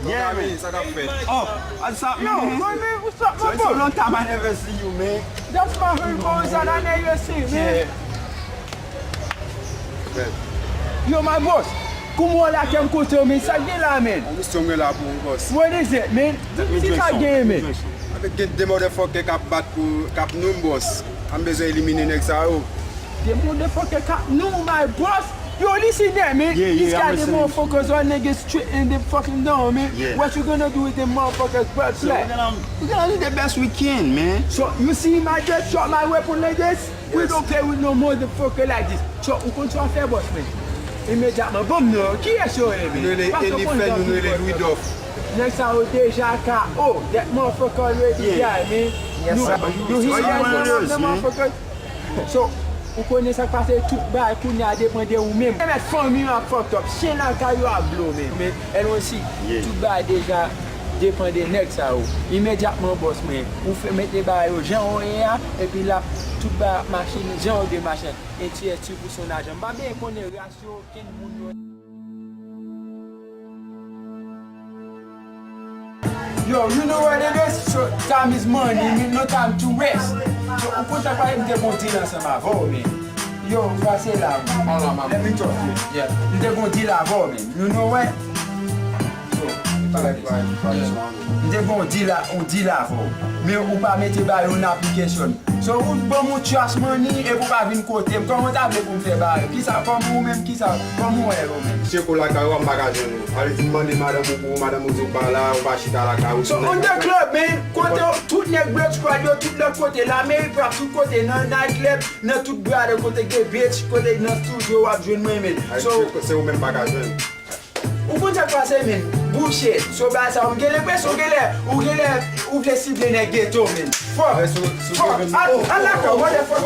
Yeah, man. It's like a fit. Oh, what's up, Yo, man? man, what's up, So my it's a boy? long time I never see you, man. That's my hood boys that I never see, man. Yo, my boss. Come on, like I'm going to me, say, man. I'm just talking about the boss. What is it, man? This a game, man. Avec des motherfuckers qui battent pour cap nous boss. On besoin éliminer next hour. The motherfucker can't know my boss. Yo, listen there, man. Yeah, This I'm guy, the listening. motherfuckers are niggas straight in the fucking down, man. Yeah. What you gonna do with them motherfuckers, but So we're gonna do the best we can, man. So, you see my just shot my weapon like this? We don't play with no motherfucker like this. So, we continue to faire boss, man. Immédiatement, bon, non, qui est sur lui, Nous les éléphants, nous les Louis d'off. Next time, déjà, oh, that motherfucker already Yeah. died, man. Yes, sir. You hear So you that, one of those, them man. motherfuckers? So, vous connaissez ça parce que tout bas, qu'on y a dépendé ou même. Mettre famille en fucked up, chien dans le caillou à blow, mais elle aussi, Yeah. tout bas déjà dépendé next ça ou. Immédiatement, boss, mais vous faites mettre des barres aux gens et puis là, tout bas, machine, gens de machine, et tu es pour son argent. Bah, bien qu'on ait ratio, quel monde. Yo, you know what it is? So, time is money, no time to rest. So, on peut pas être bon deal ensemble avant, mais. Yo, passez là. Let me talk to you. Yeah. Nous devons deal avant, mais. You know what? Nous devons deal avant. Mais on pas mettre bail en application. So, on bon mon trust money et vous pas venir côté. Comment t'as fait pour me faire bail? Qui ça comme vous même, qui ça comme vous même? Je sais la carrière en magasin. Allez demander madame ou madame ou pas là, on va chiter à la carrière. So on the club, man, côté tout les blood squad, yo tout le côté, la mairie prend tout côté, dans night club, dans tout bras de côté gay bitch, côté dans studio à joindre moi, man. So, C'est au même magasin. ou quand ça passe, man, bullshit. So bah ça, on gèle pas, so gèle, ou les cibles dans ghetto, man. Fuck, fuck, Allah, what the fuck?